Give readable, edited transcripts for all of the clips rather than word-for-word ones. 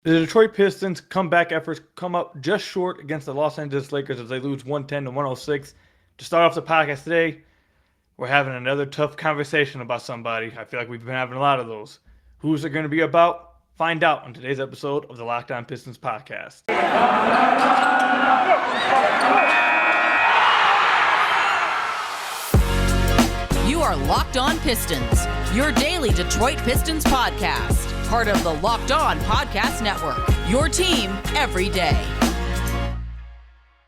The Detroit Pistons comeback efforts come up just short against the Los Angeles Lakers as they lose 110 to 106. To start off the podcast today, we're having another tough conversation about somebody. I feel like we've been having a lot of those. Who's it going to be about? Find out on today's episode of the Locked On Pistons podcast. You are Locked On Pistons, your daily Detroit Pistons podcast. Part of the Locked On Podcast Network, your team every day.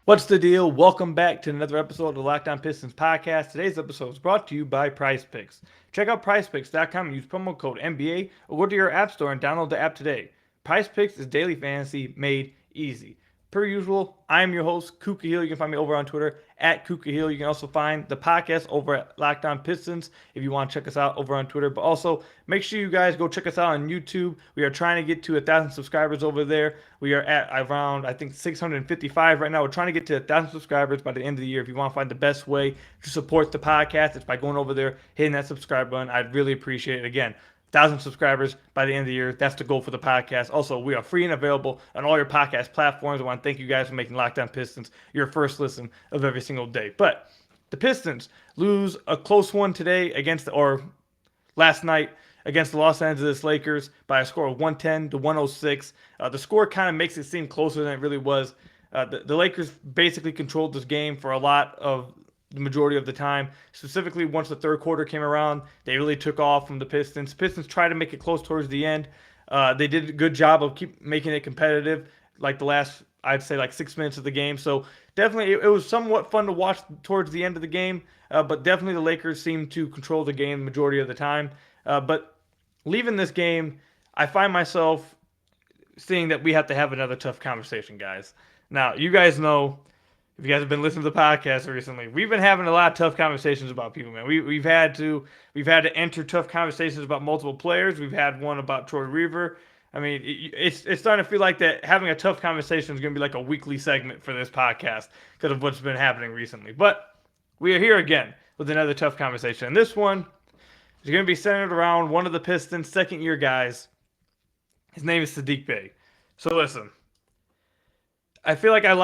What's the deal? Welcome back to another episode of the Locked On Pistons podcast. Today's episode is brought to you by PrizePicks. Check out PrizePicks.com and use promo code NBA or go to your app store and download the app today. PrizePicks is daily fantasy made easy. Per usual, I'm your host, Kuka Hill. You can find me over on Twitter at Kuka Hill. You can also find the podcast over at Locked On Pistons if you want to check us out over on Twitter. But also, make sure you guys go check us out on YouTube. We are trying to get to 1,000 subscribers over there. We are at around, I think, 655 right now. We're trying to get to 1,000 subscribers by the end of the year. If you want to find the best way to support the podcast, it's by going over there, hitting that subscribe button. I'd really appreciate it. Again, 1,000 subscribers by the end of the year. That's the goal for the podcast. Also, we are free and available on all your podcast platforms. I want to thank you guys for making Locked On Pistons your first listen of every single day. But the Pistons lose a close one today last night against the Los Angeles Lakers by a score of 110 to 106. The score kind of makes it seem closer than it really was. The Lakers basically controlled this game for a lot of the majority of the time. Specifically, once the third quarter came around, they really took off from the Pistons. Pistons tried to make it close towards the end. They did a good job of keep making it competitive, like the last, I'd say, like 6 minutes of the game. So definitely, it was somewhat fun to watch towards the end of the game. But definitely, the Lakers seemed to control the game the majority of the time. But leaving this game, I find myself seeing that we have to have another tough conversation, guys. Now, you guys know, if you guys have been listening to the podcast recently, we've been having a lot of tough conversations about people, man. We've had to enter tough conversations about multiple players. We've had one about Troy Weaver. I mean, it's starting to feel like that having a tough conversation is going to be like a weekly segment for this podcast because of what's been happening recently. But we are here again with another tough conversation. And this one is going to be centered around one of the Pistons' second-year guys. His name is Saddiq Bey. So listen, I feel like I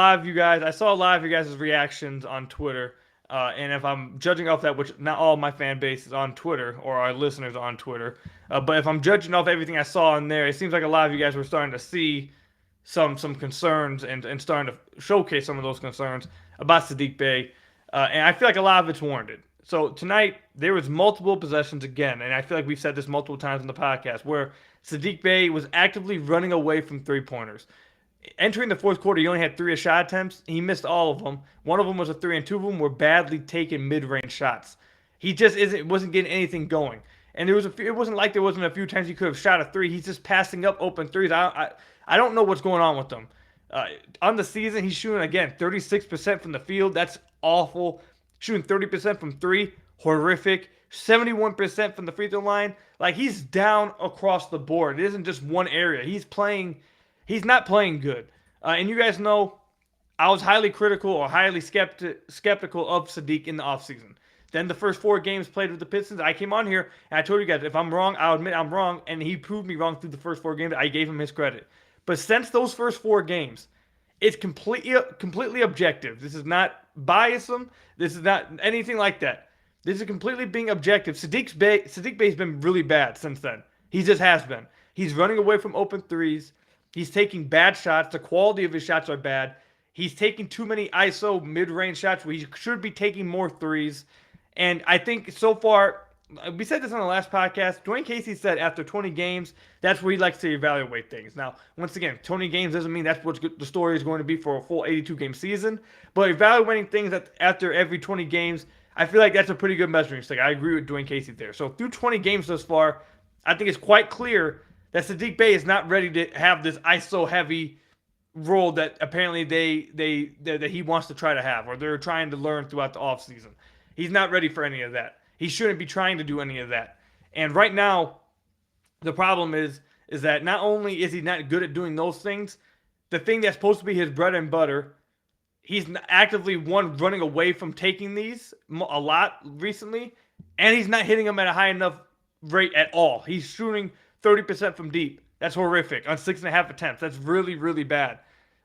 saw a lot of you guys' reactions on Twitter, and if I'm judging off that, which not all of my fan base is on Twitter, or our listeners are on Twitter, but if I'm judging off everything I saw in there, it seems like a lot of you guys were starting to see some concerns and starting to showcase some of those concerns about Saddiq Bey, and I feel like a lot of it's warranted. So tonight, there was multiple possessions again, and I feel like we've said this multiple times in the podcast, where Saddiq Bey was actively running away from three-pointers. Entering the fourth quarter, he only had 3 shot attempts. He missed all of them. One of them was a 3, and 2 of them were badly taken mid-range shots. He just wasn't getting anything going. And it wasn't like there wasn't a few times he could have shot a 3. He's just passing up open threes. I don't know what's going on with him. On the season, he's shooting, again, 36% from the field. That's awful. Shooting 30% from 3, horrific. 71% from the free throw line. Like, he's down across the board. It isn't just one area. He's not playing good. And you guys know I was highly critical or highly skeptical of Saddiq in the offseason. Then the first 4 games played with the Pistons, I came on here and I told you guys, if I'm wrong, I'll admit I'm wrong. And he proved me wrong through the first 4 games. I gave him his credit. But since those first 4 games, it's completely objective. This is not biased. This is not anything like that. This is completely being objective. Saddiq Bey's been really bad since then. He just has been. He's running away from open threes. He's taking bad shots. The quality of his shots are bad. He's taking too many ISO mid-range shots where he should be taking more threes. And I think so far, we said this on the last podcast, Dwayne Casey said after 20 games, that's where he likes to evaluate things. Now, once again, 20 games doesn't mean that's what the story is going to be for a full 82-game season. But evaluating things after every 20 games, I feel like that's a pretty good measuring stick. I agree with Dwayne Casey there. So through 20 games thus far, I think it's quite clear that Saddiq Bey is not ready to have this ISO-heavy role that apparently that he wants to try to have, or they're trying to learn throughout the offseason. He's not ready for any of that. He shouldn't be trying to do any of that. And right now, the problem is that not only is he not good at doing those things, the thing that's supposed to be his bread and butter, he's actively, running away from taking these a lot recently, and he's not hitting them at a high enough rate at all. He's shooting 30% from deep. That's horrific. On 6.5 attempts. That's really, really bad.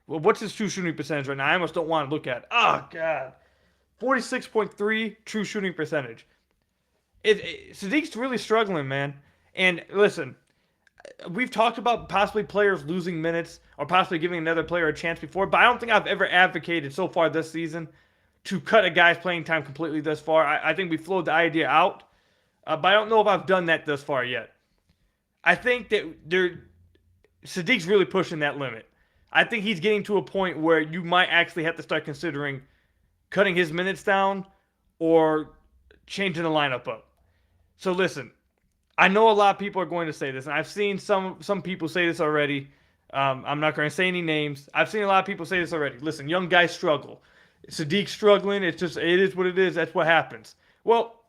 Well, what's his true shooting percentage right now? I almost don't want to look at it. Oh, God. 46.3 true shooting percentage. Saddiq's really struggling, man. And listen, we've talked about possibly players losing minutes or possibly giving another player a chance before, but I don't think I've ever advocated so far this season to cut a guy's playing time completely thus far. I think we flowed the idea out, but I don't know if I've done that thus far yet. I think that Saddiq's really pushing that limit. I think he's getting to a point where you might actually have to start considering cutting his minutes down or changing the lineup up. So listen, I know a lot of people are going to say this, and I've seen some people say this already. I'm not going to say any names. I've seen a lot of people say this already. Listen, young guys struggle. Saddiq's struggling. It is what it is. That's what happens. Well,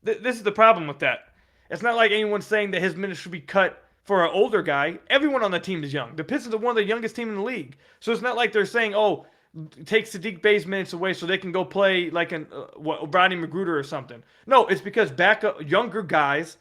this is the problem with that. It's not like anyone's saying that his minutes should be cut for an older guy. Everyone on the team is young. The Pistons are one of the youngest teams in the league. So it's not like they're saying, oh, take Saddiq Bey's minutes away so they can go play like Rodney McGruder or something. No, it's because younger guys,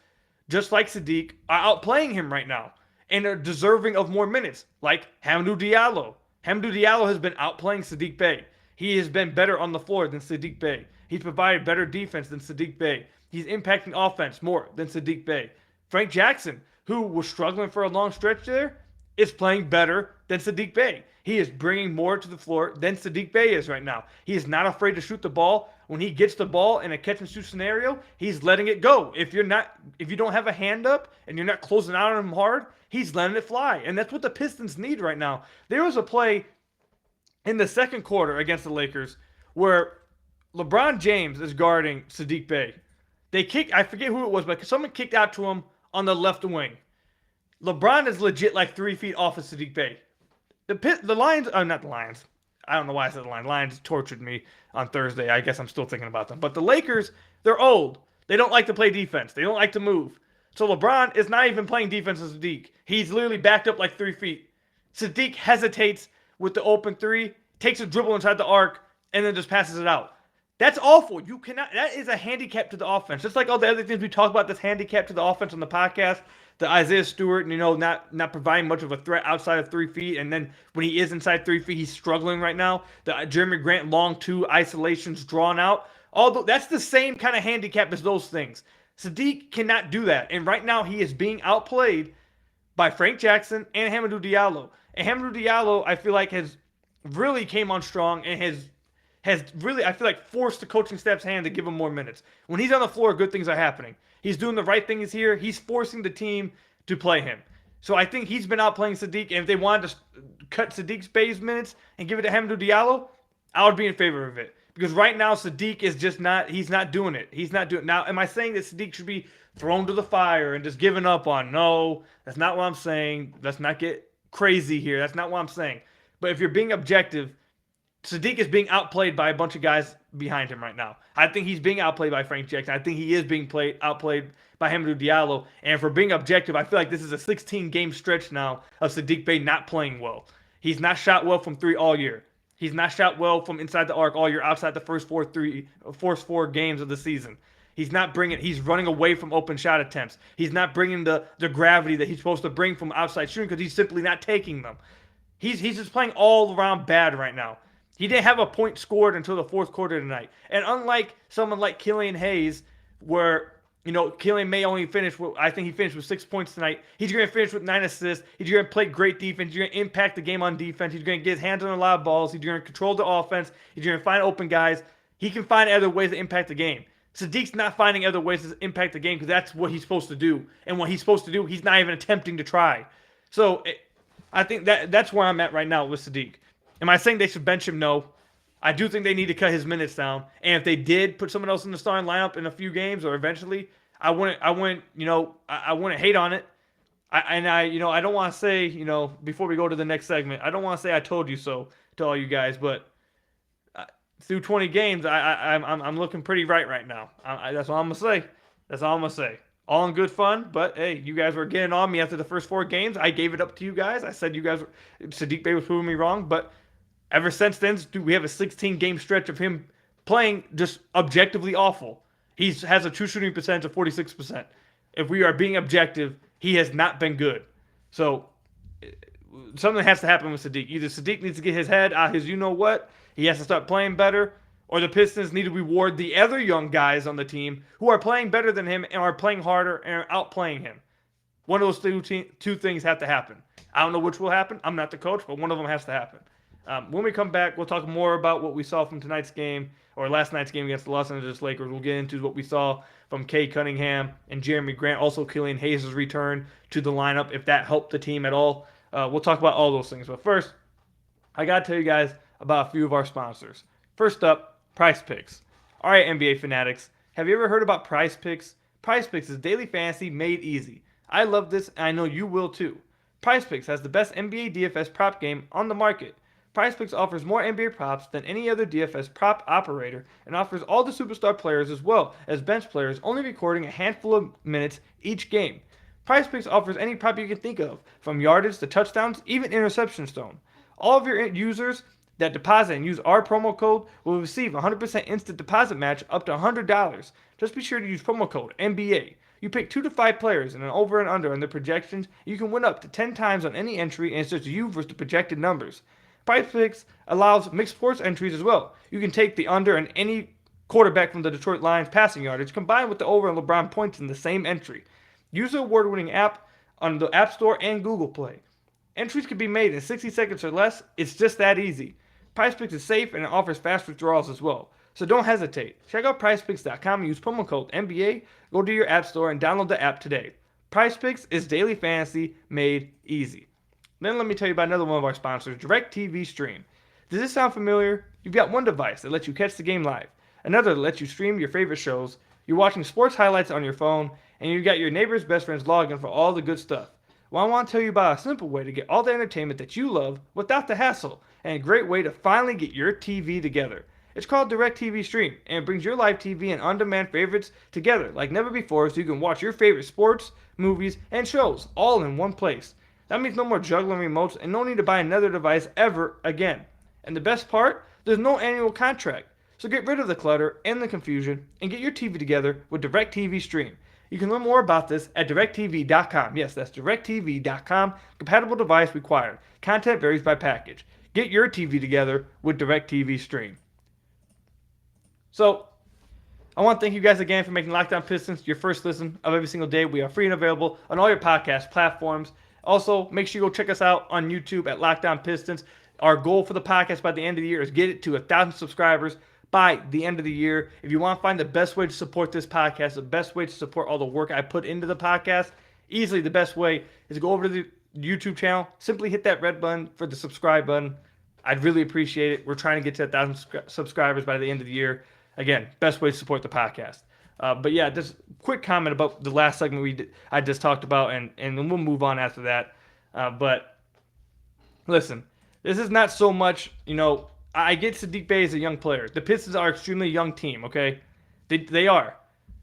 just like Saddiq, are outplaying him right now and are deserving of more minutes, like Hamidou Diallo. Hamidou Diallo has been outplaying Saddiq Bey. He has been better on the floor than Saddiq Bey. He's provided better defense than Saddiq Bey. He's impacting offense more than Saddiq Bey. Frank Jackson, who was struggling for a long stretch there, is playing better than Saddiq Bey. He is bringing more to the floor than Saddiq Bey is right now. He is not afraid to shoot the ball. When he gets the ball in a catch and shoot scenario, he's letting it go. If you don't have a hand up and you're not closing out on him hard, he's letting it fly. And that's what the Pistons need right now. There was a play in the second quarter against the Lakers where LeBron James is guarding Saddiq Bey. They kicked, I forget who it was, but someone kicked out to him on the left wing. LeBron is legit like 3 feet off of Saddiq Bey. The Lions, not the Lions. I don't know why I said the Lions. Lions tortured me on Thursday. I guess I'm still thinking about them. But the Lakers, they're old. They don't like to play defense. They don't like to move. So LeBron is not even playing defense as Saddiq. He's literally backed up like 3 feet. Saddiq hesitates with the open three, takes a dribble inside the arc, and then just passes it out. That's awful. You cannot. That is a handicap to the offense. Just like all the other things we talk about, this handicap to the offense on the podcast. The Isaiah Stewart, not providing much of a threat outside of 3 feet, and then when he is inside 3 feet, he's struggling right now. The Jerami Grant long two isolations drawn out. Although that's the same kind of handicap as those things. Saddiq cannot do that, and right now he is being outplayed by Frank Jackson and Hamidou Diallo. And Hamidou Diallo, I feel like, has really came on strong and has really, I feel like, forced the coaching staff's hand to give him more minutes. When he's on the floor, good things are happening. He's doing the right things here. He's forcing the team to play him. So I think he's been outplaying Saddiq, and if they wanted to cut Saddiq Bey's minutes and give it to Hamidou Diallo, I would be in favor of it. Because right now, Saddiq is just not, he's not doing it. He's not doing it. Now, am I saying that Saddiq should be thrown to the fire and just given up on? No, that's not what I'm saying. Let's not get crazy here. That's not what I'm saying. But if you're being objective, Saddiq is being outplayed by a bunch of guys behind him right now. I think he's being outplayed by Frank Jackson. I think he is being outplayed by Hamidou Diallo. And for being objective, I feel like this is a 16-game stretch now of Saddiq Bey not playing well. He's not shot well from three all year. He's not shot well from inside the arc all year outside the first four games of the season. He's running away from open shot attempts. He's not bringing the gravity that he's supposed to bring from outside shooting because he's simply not taking them. He's just playing all around bad right now. He didn't have a point scored until the fourth quarter tonight. And unlike someone like Killian Hayes, where, Killian may only finish I think he finished with 6 points tonight. He's going to finish with 9 assists. He's going to play great defense. He's going to impact the game on defense. He's going to get his hands on a lot of balls. He's going to control the offense. He's going to find open guys. He can find other ways to impact the game. Saddiq's not finding other ways to impact the game because that's what he's supposed to do. And what he's supposed to do, he's not even attempting to try. So I think that's where I'm at right now with Saddiq. Am I saying they should bench him? No. I do think they need to cut his minutes down. And if they did put someone else in the starting lineup in a few games or eventually, I wouldn't hate on it. I don't want to say, before we go to the next segment, I don't want to say I told you so to all you guys, but through 20 games, I'm looking pretty right now. That's all I'm gonna say. That's all I'm gonna say. All in good fun, but hey, you guys were getting on me after the first 4 games. I gave it up to you guys. I said Saddiq Bey was proving me wrong, but ever since then, we have a 16-game stretch of him playing just objectively awful. He has a true shooting percentage of 46%. If we are being objective, he has not been good. So something has to happen with Saddiq. Either Saddiq needs to get his head out his you-know-what, he has to start playing better, or the Pistons need to reward the other young guys on the team who are playing better than him and are playing harder and are outplaying him. One of those two things have to happen. I don't know which will happen. I'm not the coach, but one of them has to happen. When we come back, we'll talk more about what we saw from tonight's game, or last night's game against the Los Angeles Lakers. We'll get into what we saw from Cade Cunningham and Jerami Grant. Also, Killian Hayes' return to the lineup, if that helped the team at all. We'll talk about all those things. But first, I got to tell you guys about a few of our sponsors. First up, PrizePicks. All right, NBA fanatics, have you ever heard about PrizePicks? PrizePicks is daily fantasy made easy. I love this, and I know you will too. PrizePicks has the best NBA DFS prop game on the market. PrizePicks offers more NBA props than any other DFS prop operator and offers all the superstar players as well as bench players, only recording a handful of minutes each game. PrizePicks offers any prop you can think of, from yardage to touchdowns, even interception zone. All of your users that deposit and use our promo code will receive a 100% instant deposit match up to $100. Just be sure to use promo code NBA. You pick 2 to 5 players and an over and under on the projections. You can win up to 10 times on any entry, and it's just you versus the projected numbers. PrizePicks allows mixed sports entries as well. You can take the under and any quarterback from the Detroit Lions passing yardage combined with the over and LeBron points in the same entry. Use the award-winning app on the App Store and Google Play. Entries can be made in 60 seconds or less. It's just that easy. PrizePicks is safe and it offers fast withdrawals as well. So don't hesitate. Check out PrizePicks.com and use promo code NBA. Go to your App Store and download the app today. PrizePicks is daily fantasy made easy. Then let me tell you about another one of our sponsors, DirecTV Stream. Does this sound familiar? You've got one device that lets you catch the game live, another that lets you stream your favorite shows, you're watching sports highlights on your phone, and you got your neighbor's best friend's login for all the good stuff. Well, I want to tell you about a simple way to get all the entertainment that you love without the hassle, and a great way to finally get your TV together. It's called DirecTV Stream, and it brings your live TV and on-demand favorites together like never before, so you can watch your favorite sports, movies, and shows all in one place. That means no more juggling remotes and no need to buy another device ever again. And the best part, there's no annual contract. So get rid of the clutter and the confusion and get your TV together with DirecTV Stream. You can learn more about this at directtv.com. Yes, that's directtv.com. Compatible device required. Content varies by package. Get your TV together with DirecTV Stream. So, I want to thank you guys again for making Locked On Pistons your first listen of every single day. We are free and available on all your podcast platforms. Also, make sure you go check us out on YouTube at Locked On Pistons. Our goal for the podcast by the end of the year is get it to 1,000 subscribers by the end of the year. If you want to find the best way to support this podcast, the best way to support all the work I put into the podcast, easily the best way is to go over to the YouTube channel, simply hit that red button for the subscribe button. I'd really appreciate it. We're trying to get to 1,000 subscribers by the end of the year. Again, best way to support the podcast. But yeah, just quick comment about the last segment I just talked about, and then we'll move on after that. But listen, this is not so much, I get Saddiq Bey as a young player. The Pistons are an extremely young team, okay? They are.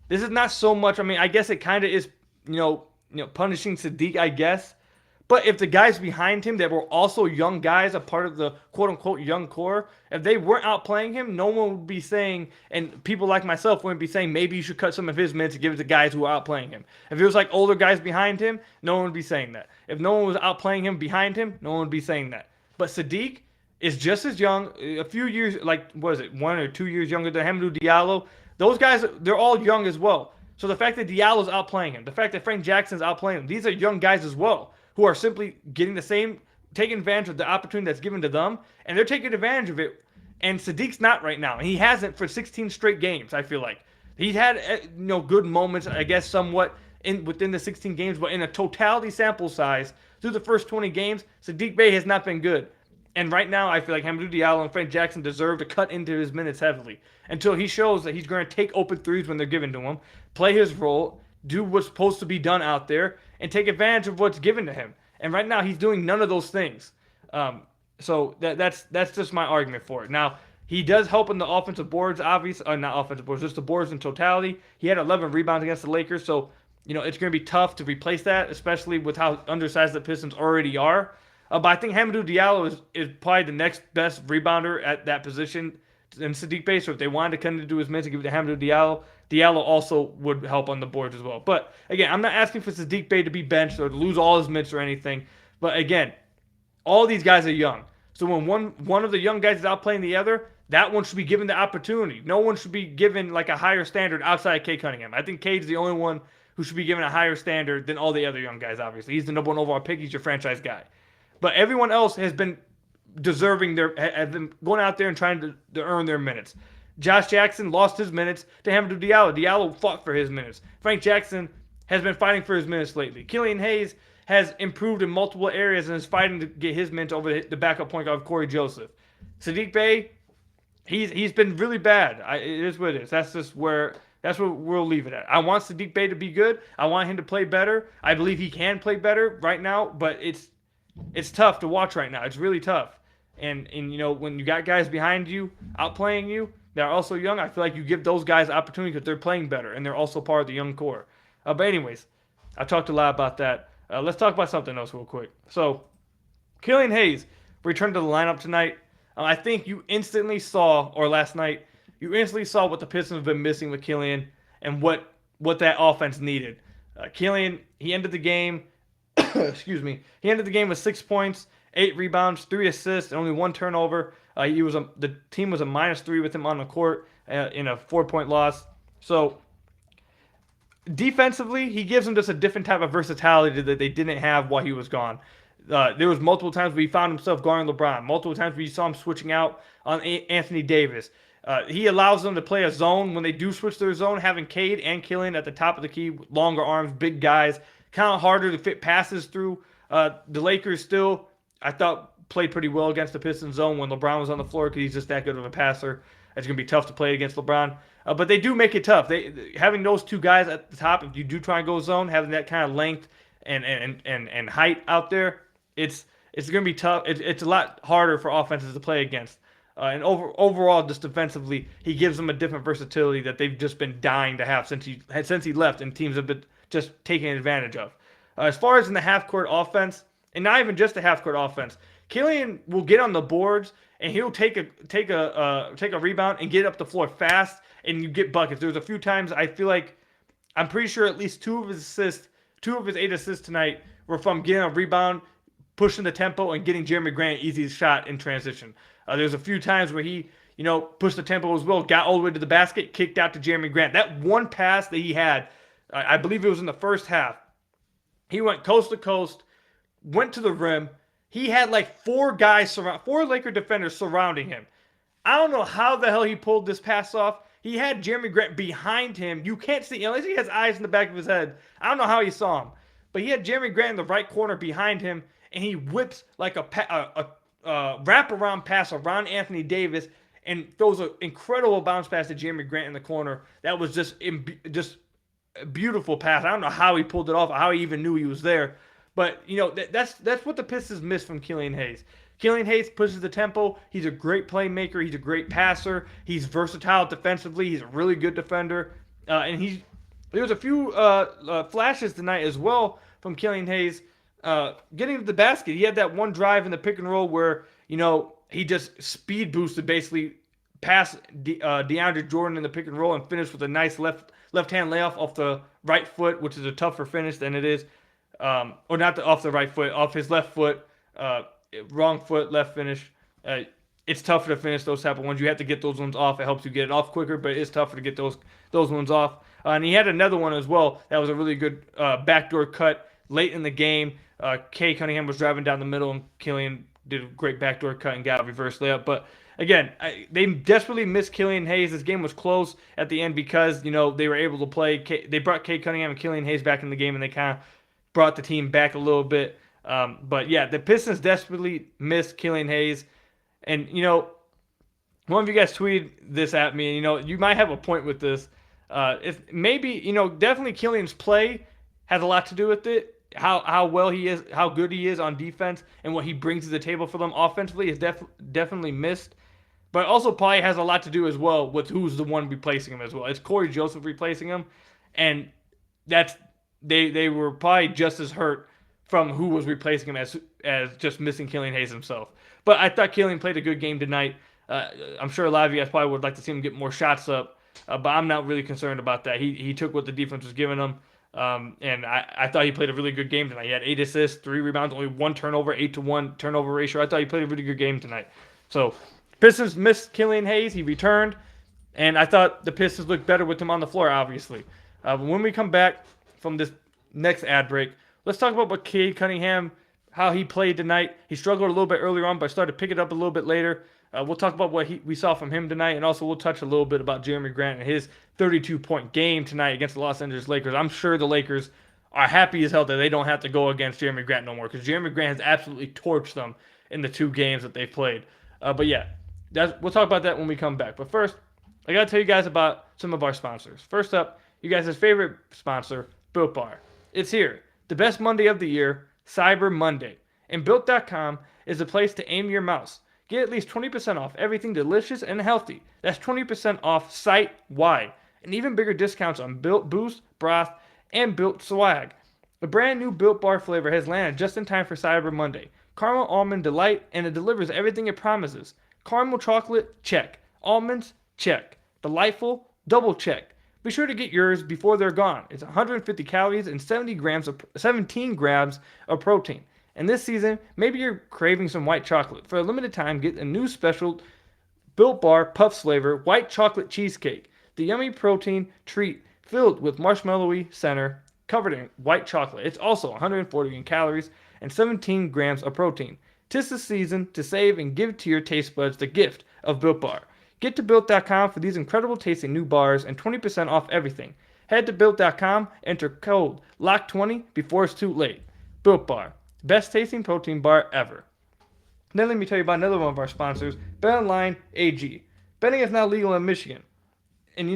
This is not so much, I guess it kind of is, punishing Saddiq, I guess. But if the guys behind him that were also young guys, a part of the quote-unquote young core, if they weren't outplaying him, no one would be saying, and people like myself wouldn't be saying, maybe you should cut some of his minutes and give it to guys who are outplaying him. If it was like older guys behind him, no one would be saying that. If no one was outplaying him behind him, no one would be saying that. But Saddiq is just as young, a few years, 1 or 2 years younger than Hamidou Diallo. Those guys, they're all young as well. So the fact that Diallo's outplaying him, the fact that Frank Jackson's outplaying him, these are young guys as well, who are simply taking advantage of the opportunity that's given to them, and they're taking advantage of it. And Saddiq's not right now, and he hasn't for 16 straight games. I feel like he's had good moments, I guess, somewhat within the 16 games, but in a totality sample size through the first 20 games, Saddiq Bey has not been good. And right now, I feel like Hamidou Diallo and Frank Jackson deserve to cut into his minutes heavily until he shows that he's going to take open threes when they're given to him, play his role, do what's supposed to be done out there, and take advantage of what's given to him. And right now, he's doing none of those things. So that's just my argument for it. Now, he does help in the offensive boards, obviously. Not offensive boards, just the boards in totality. He had 11 rebounds against the Lakers, so it's going to be tough to replace that, especially with how undersized the Pistons already are. But I think Hamidou Diallo is probably the next best rebounder at that position and Saddiq Bey. So if they wanted to kind of do his minutes and give it to Hamidou Diallo, Diallo also would help on the boards as well. But again, I'm not asking for Saddiq Bey to be benched or to lose all his minutes or anything. But again, all these guys are young. So when one of the young guys is outplaying the other, that one should be given the opportunity. No one should be given like a higher standard outside of Cade Cunningham. I think Cade's the only one who should be given a higher standard than all the other young guys, obviously. He's the number one overall pick. He's your franchise guy. But everyone else has been have been going out there and trying to earn their minutes. Josh Jackson lost his minutes to Hamidou Diallo. Diallo fought for his minutes. Frank Jackson has been fighting for his minutes lately. Killian Hayes has improved in multiple areas and is fighting to get his minutes over the backup point guard of Corey Joseph. Saddiq Bey, he's been really bad. It is what it is. That's where we'll leave it at. I want Saddiq Bey to be good. I want him to play better. I believe he can play better right now, but it's tough to watch right now. It's really tough. And when you got guys behind you outplaying you that are also young, I feel like you give those guys opportunity because they're playing better and they're also part of the young core. But anyways, I talked a lot about that. Let's talk about something else real quick. So, Killian Hayes returned to the lineup tonight. I think you instantly saw, or last night, you instantly saw what the Pistons have been missing with Killian and what that offense needed. Killian, he ended the game, he ended the game with 6 points, 8 rebounds, 3 assists, and only 1 turnover. The team was a -3 with him on the court in a 4-point loss. So, defensively, he gives them just a different type of versatility that they didn't have while he was gone. There was multiple times where he found himself guarding LeBron. Multiple times where you saw him switching out on Anthony Davis. He allows them to play a zone when they do switch their zone, having Cade and Killian at the top of the key, longer arms, big guys, kind of harder to fit passes through. The Lakers still, I thought, played pretty well against the Pistons zone when LeBron was on the floor because he's just that good of a passer. It's going to be tough to play against LeBron. But they do make it tough. Having those two guys at the top, if you do try and go zone, having that kind of length and height out there, it's going to be tough. It's a lot harder for offenses to play against. And overall, just defensively, he gives them a different versatility that they've just been dying to have since he left, and teams have been just taking advantage of. As far as in the half-court offense, and not even just the half-court offense, Killian will get on the boards and he'll take a rebound and get up the floor fast, and you get buckets. There's a few times I feel like I'm pretty sure at least 2 of his 8 assists tonight were from getting a rebound, pushing the tempo, and getting Jerami Grant an easy shot in transition. There's a few times where he, pushed the tempo as well, got all the way to the basket, kicked out to Jerami Grant. That one pass that he had, I believe it was in the first half. He went coast to coast, went to the rim. He had like 4 Laker defenders surrounding him. I don't know how the hell he pulled this pass off. He had Jerami Grant behind him. You can't see, unless he has eyes in the back of his head. I don't know how he saw him. But he had Jerami Grant in the right corner behind him, and he whips like a wraparound pass around Anthony Davis and throws an incredible bounce pass to Jerami Grant in the corner. That was just a beautiful pass. I don't know how he pulled it off, or how he even knew he was there. But, that's what the Pistons missed from Killian Hayes. Killian Hayes pushes the tempo. He's a great playmaker. He's a great passer. He's versatile defensively. He's a really good defender. And there was a few flashes tonight as well from Killian Hayes getting to the basket. He had that one drive in the pick and roll where, he just speed boosted, basically past DeAndre Jordan in the pick and roll and finished with a nice left-hand layoff off the right foot, which is a tougher finish than it is. Or not off the right foot, off his left foot, wrong foot, left finish. It's tougher to finish those type of ones. You have to get those ones off. It helps you get it off quicker, but it's tougher to get those ones off. And he had another one as well that was a really good backdoor cut late in the game. Cade Cunningham was driving down the middle, and Killian did a great backdoor cut and got a reverse layup. But again, they desperately missed Killian Hayes. This game was close at the end because they were able to play. They brought Cade Cunningham and Killian Hayes back in the game, and they kind of brought the team back a little bit. But yeah, the Pistons desperately missed Killian Hayes. And, one of you guys tweeted this at me, and, you might have a point with this. If maybe, definitely Killian's play has a lot to do with it. How well he is, how good he is on defense, and what he brings to the table for them offensively is definitely missed. But also probably has a lot to do as well with who's the one replacing him as well. It's Corey Joseph replacing him, and they were probably just as hurt from who was replacing him as just missing Killian Hayes himself. But I thought Killian played a good game tonight. I'm sure a lot of you guys probably would like to see him get more shots up, but I'm not really concerned about that. He took what the defense was giving him, and I thought he played a really good game tonight. He had 8 assists, 3 rebounds, only 1 turnover, 8-to-1 turnover ratio. I thought he played a really good game tonight. So Pistons missed Killian Hayes. He returned, and I thought the Pistons looked better with him on the floor, obviously. But when we come back from this next ad break, let's talk about what Cade Cunningham, how he played tonight. He struggled a little bit earlier on, but started to pick it up a little bit later. We'll talk about what we saw from him tonight, and also we'll touch a little bit about Jerami Grant and his 32-point game tonight against the Los Angeles Lakers. I'm sure the Lakers are happy as hell that they don't have to go against Jerami Grant no more, because Jerami Grant has absolutely torched them in the 2 games that they've played. But yeah, we'll talk about that when we come back. But first, I got to tell you guys about some of our sponsors. First up, you guys' favorite sponsor, Built Bar. It's here. The best Monday of the year, Cyber Monday. And Built.com is the place to aim your mouse. Get at least 20% off everything delicious and healthy. That's 20% off site-wide. And even bigger discounts on Built Boost, Broth, and Built Swag. A brand new Built Bar flavor has landed just in time for Cyber Monday. Caramel Almond Delight, and it delivers everything it promises. Caramel Chocolate, check. Almonds, check. Delightful, double check. Be sure to get yours before they're gone. It's 150 calories and 17 grams of protein. And this season, maybe you're craving some white chocolate. For a limited time, get a new special Built Bar Puffs flavor white chocolate cheesecake. The yummy protein treat filled with marshmallowy center covered in white chocolate. It's also 140 calories and 17 grams of protein. 'Tis the season to save and give to your taste buds the gift of Built Bar. Get to Built.com for these incredible tasting new bars and 20% off everything. Head to Built.com, enter code LOCK20 before it's too late. Built Bar. Best tasting protein bar ever. Then let me tell you about another one of our sponsors, BetOnline AG. Betting is now legal in Michigan. And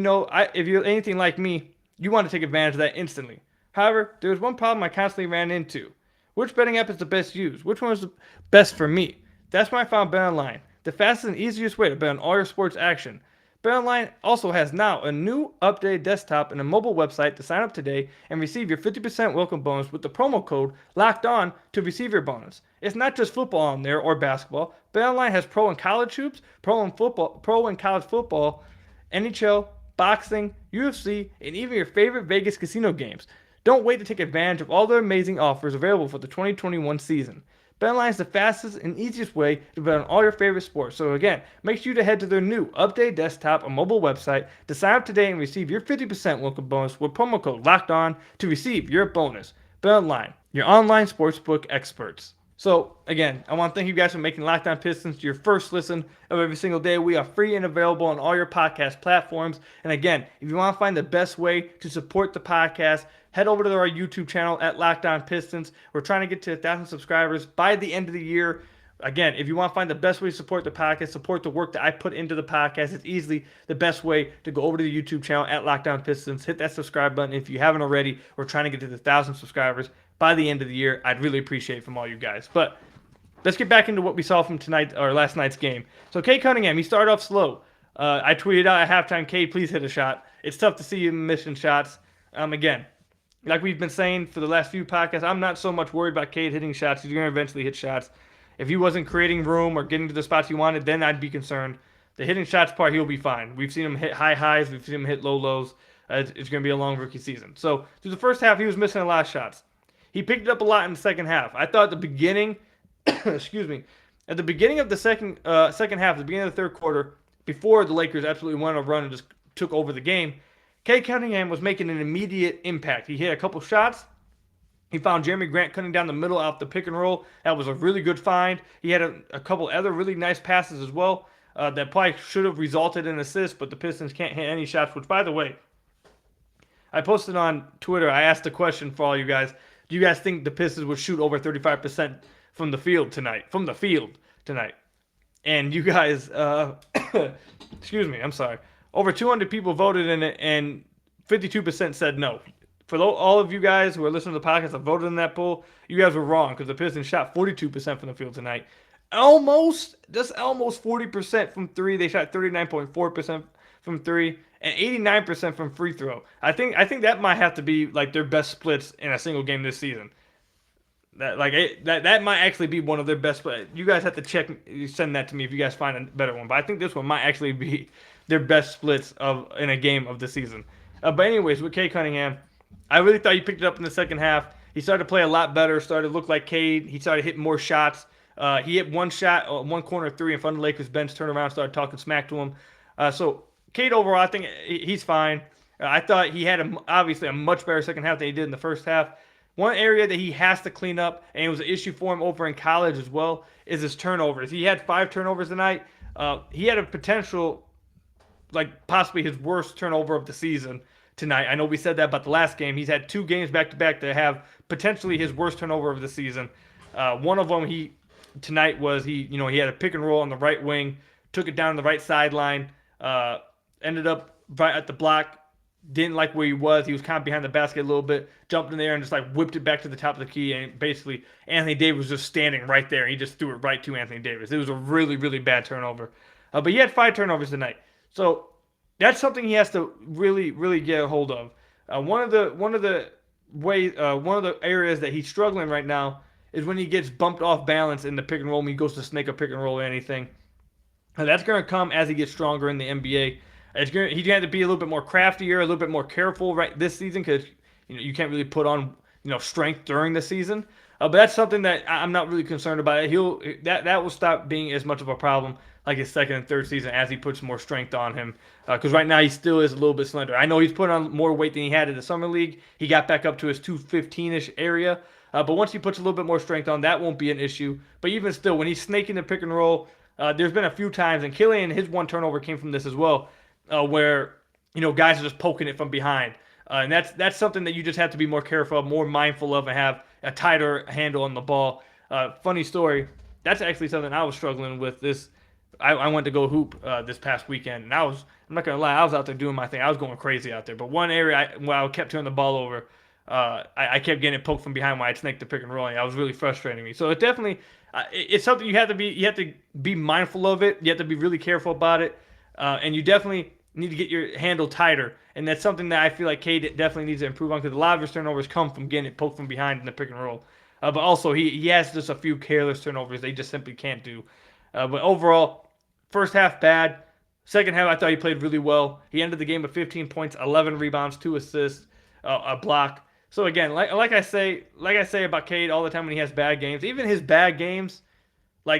if you're anything like me, you want to take advantage of that instantly. However, there was one problem I constantly ran into. Which betting app is the best used? Which one is the best for me? That's why I found BetOnline, the fastest and easiest way to bet on all your sports action. BetOnline also has now a new updated desktop and a mobile website to sign up today and receive your 50% welcome bonus with the promo code LOCKEDON to receive your bonus. It's not just football on there or basketball. BetOnline has pro and college hoops, pro and college football, NHL, boxing, UFC, and even your favorite Vegas casino games. Don't wait to take advantage of all their amazing offers available for the 2021 season. BetOnline is the fastest and easiest way to bet on all your favorite sports. So again, make sure to head to their new updated desktop and mobile website to sign up today and receive your 50% welcome bonus with promo code LOCKEDON to receive your bonus. BetOnline, your online sportsbook experts. So again, I want to thank you guys for making Locked On Pistons your first listen of every single day. We are free and available on all your podcast platforms. And again, if you want to find the best way to support the podcast, head over to our YouTube channel at Locked On Pistons. We're trying to get to 1,000 subscribers by the end of the year. Again, if you want to find the best way to support the podcast, support the work that I put into the podcast, it's easily the best way to go over to the YouTube channel at Locked On Pistons. Hit that subscribe button if you haven't already. We're trying to get to 1,000 subscribers by the end of the year. I'd really appreciate it from all you guys. But let's get back into what we saw from tonight or last night's game. So Cade Cunningham, he started off slow. I tweeted out at halftime, Cade, please hit a shot. It's tough to see you missing shots. Again, like we've been saying for the last few podcasts, I'm not so much worried about Cade hitting shots. He's going to eventually hit shots. If he wasn't creating room or getting to the spots he wanted, then I'd be concerned. The hitting shots part, he'll be fine. We've seen him hit high highs. We've seen him hit low lows. It's going to be a long rookie season. So through the first half, he was missing a lot of shots. He picked it up a lot in the second half. I thought at the beginning, at the beginning of the second half, at the beginning of the third quarter, before the Lakers absolutely went on a run and just took over the game, Cade Cunningham was making an immediate impact. He hit a couple shots. He found Jerami Grant cutting down the middle off the pick and roll. That was a really good find. He had a couple other really nice passes as well that probably should have resulted in assists, but the Pistons can't hit any shots, which, by the way, I posted on Twitter. I asked a question for all you guys. Do you guys think the Pistons would shoot over 35% from the field tonight? And you guys, excuse me, I'm sorry. Over 200 people voted in it, and 52% said no. For all of you guys who are listening to the podcast that voted in that poll, you guys were wrong because the Pistons shot 42% from the field tonight. Just almost 40% from three. They shot 39.4% from three and 89% from free throw. I think that might have to be like their best splits in a single game this season. That might actually be one of their best. But you guys have to send that to me if you guys find a better one. But I think this one might actually be their best splits in a game of the season. But anyways, with Cade Cunningham, I really thought he picked it up in the second half. He started to play a lot better. Started to look like Cade. He started hitting more shots. He hit one shot, one corner three in front of the Lakers bench. Turned around, started talking smack to him. So Cade overall, I think he's fine. I thought he had obviously a much better second half than he did in the first half. One area that he has to clean up, and it was an issue for him over in college as well, is his turnovers. He had 5 turnovers tonight. He had a potential, like possibly his worst turnover of the season tonight. I know we said that about the last game. He's had 2 games back-to-back that have potentially his worst turnover of the season. One of them tonight was he had a pick and roll on the right wing, took it down the right sideline, ended up right at the block. Didn't like where he was. He was kind of behind the basket a little bit, jumped in there and just like whipped it back to the top of the key. And basically, Anthony Davis was just standing right there. And he just threw it right to Anthony Davis. It was a really, really bad turnover. But he had 5 turnovers tonight. So that's something he has to really, really get a hold of. One of the areas that he's struggling right now is when he gets bumped off balance in the pick and roll when he goes to snake a pick and roll or anything. And that's going to come as he gets stronger in the NBA. He's going to have to be a little bit more craftier, a little bit more careful right this season because you can't really put on strength during the season. But that's something that I'm not really concerned about. That will stop being as much of a problem like his second and third season as he puts more strength on him. Because right now he still is a little bit slender. I know he's put on more weight than he had in the summer league. He got back up to his 215-ish area. But once he puts a little bit more strength on, that won't be an issue. But even still, when he's snaking the pick and roll, there's been a few times, and Killian, his one turnover came from this as well. Where guys are just poking it from behind, and that's something that you just have to be more careful of, more mindful of, and have a tighter handle on the ball. Funny story, that's actually something I was struggling with. I went to go hoop this past weekend, and I'm not gonna lie, I was out there doing my thing. I was going crazy out there. But one area where I kept turning the ball over, I kept getting it poked from behind when I'd snake the pick and roll. And I was really frustrating me. So it definitely it's something you have to be mindful of it. You have to be really careful about it. And you definitely need to get your handle tighter. And that's something that I feel like Cade definitely needs to improve on because a lot of his turnovers come from getting it poked from behind in the pick and roll. But also, he has just a few careless turnovers they just simply can't do. But overall, first half bad. Second half, I thought he played really well. He ended the game with 15 points, 11 rebounds, 2 assists, a block. So again, like I say about Cade all the time when he has bad games, even his bad games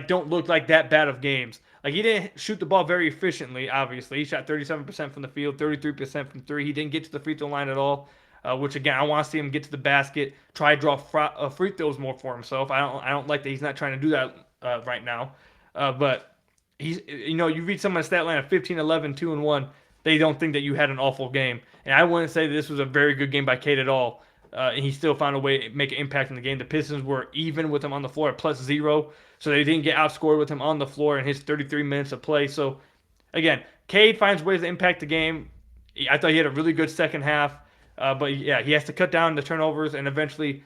don't look like that bad of games. He didn't shoot the ball very efficiently, obviously. He shot 37% from the field, 33% from 3. He didn't get to the free throw line at all, which, again, I want to see him get to the basket, try to draw free throws more for himself. I don't like that he's not trying to do that right now. But, you read someone's stat line of 15, 11, 2, and 1, they don't think that you had an awful game. And I wouldn't say that this was a very good game by Cade at all. And he still found a way to make an impact in the game. The Pistons were even with him on the floor at +0, so they didn't get outscored with him on the floor in his 33 minutes of play. So, again, Cade finds ways to impact the game. I thought he had a really good second half. But, yeah, he has to cut down the turnovers and eventually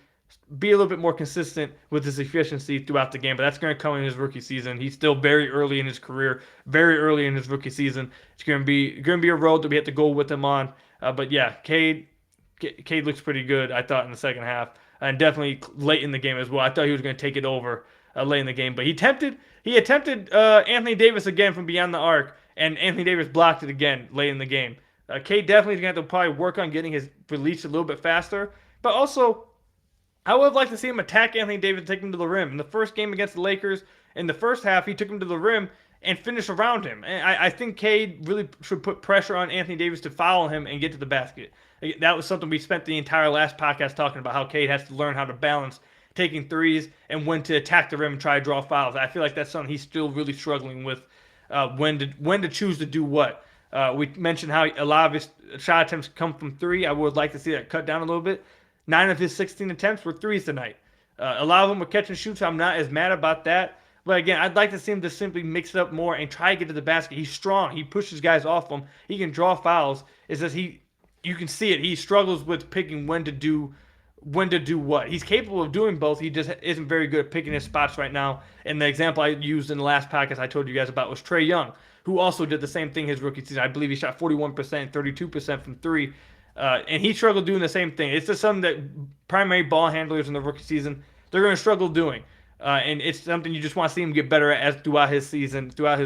be a little bit more consistent with his efficiency throughout the game. But that's going to come in his rookie season. He's still very early in his career, very early in his rookie season. It's going to be a road that we have to go with him on. But, yeah, Cade looks pretty good, I thought, in the second half, and definitely late in the game as well. I thought he was going to take it over late in the game, but he attempted Anthony Davis again from beyond the arc, and Anthony Davis blocked it again late in the game. Cade definitely is going to have to probably work on getting his release a little bit faster, but also I would have liked to see him attack Anthony Davis and take him to the rim. In the first game against the Lakers, in the first half, he took him to the rim and finish around him. And I think Cade really should put pressure on Anthony Davis to foul him and get to the basket. That was something we spent the entire last podcast talking about, how Cade has to learn how to balance taking threes and when to attack the rim and try to draw fouls. I feel like that's something he's still really struggling with, when to choose to do what. We mentioned how a lot of his shot attempts come from 3. I would like to see that cut down a little bit. 9 of his 16 attempts were 3s tonight. A lot of them were catch and shoots. I'm not as mad about that. But again, I'd like to see him to simply mix it up more and try to get to the basket. He's strong. He pushes guys off him. He can draw fouls. It's just you can see it. He struggles with picking when to do what. He's capable of doing both. He just isn't very good at picking his spots right now. And the example I used in the last podcast I told you guys about was Trae Young, who also did the same thing his rookie season. I believe he shot 41%, 32% from 3. And he struggled doing the same thing. It's just something that primary ball handlers in the rookie season they're going to struggle doing. And it's something you just want to see him get better at as throughout his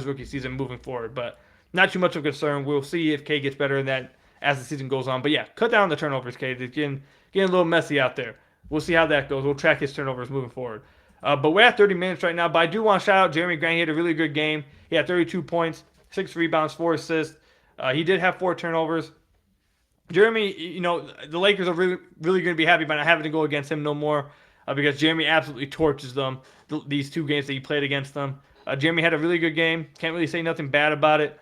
rookie season moving forward. But not too much of a concern. We'll see if Cade gets better in that as the season goes on. But yeah, cut down the turnovers, Cade. It's getting a little messy out there. We'll see how that goes. We'll track his turnovers moving forward. But we're at 30 minutes right now. But I do want to shout out Jerami Grant. He had a really good game. He had 32 points, 6 rebounds, 4 assists. He did have 4 turnovers. Jerami, the Lakers are really, really going to be happy by not having to go against him no more because Jerami absolutely torches them these 2 games that he played against them. Jerami had a really good game. Can't really say nothing bad about it.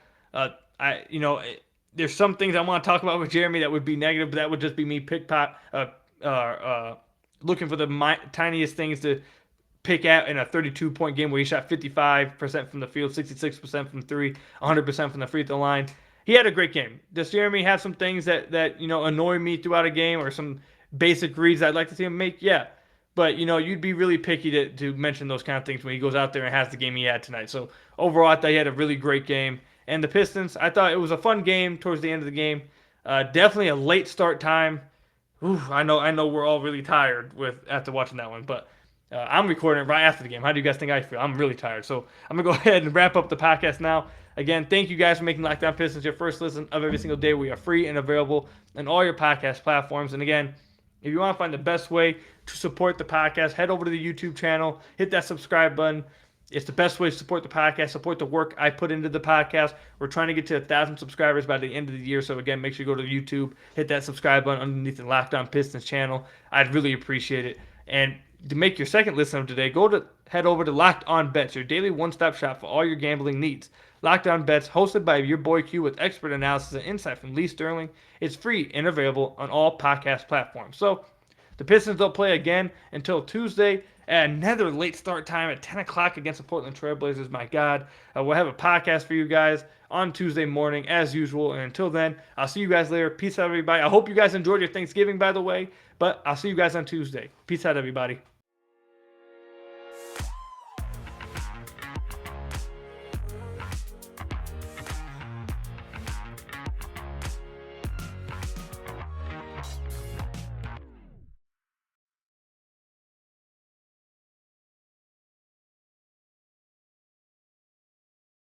There's some things I want to talk about with Jerami that would be negative, but that would just be me looking for the tiniest things to pick at in a 32-point game where he shot 55% from the field, 66% from 3, 100% from the free throw line. He had a great game. Does Jerami have some things that annoy me throughout a game or some basic reads I'd like to see him make? Yeah. But, you'd be really picky to mention those kind of things when he goes out there and has the game he had tonight. So, overall, I thought he had a really great game. And the Pistons, I thought it was a fun game towards the end of the game. Definitely a late start time. Ooh, I know we're all really tired after watching that one. But I'm recording it right after the game. How do you guys think I feel? I'm really tired. So, I'm going to go ahead and wrap up the podcast now. Again, thank you guys for making Locked On Pistons your first listen of every single day. We are free and available on all your podcast platforms. And again, if you want to find the best way to support the podcast, head over to the YouTube channel, hit that subscribe button. It's the best way to support the podcast, support the work I put into the podcast. We're trying to get to 1,000 subscribers by the end of the year. So again, make sure you go to YouTube, hit that subscribe button underneath the Locked On Pistons channel. I'd really appreciate it. And to make your second listen of today, head over to Locked On Bets, your daily one-stop shop for all your gambling needs. Locked On Bets, hosted by your boy Q with expert analysis and insight from Lee Sterling. It's free and available on all podcast platforms. So, the Pistons don't play again until Tuesday at another late start time at 10 o'clock against the Portland Trail Blazers. My God, we'll have a podcast for you guys on Tuesday morning as usual. And until then, I'll see you guys later. Peace out, everybody. I hope you guys enjoyed your Thanksgiving, by the way. But I'll see you guys on Tuesday. Peace out, everybody.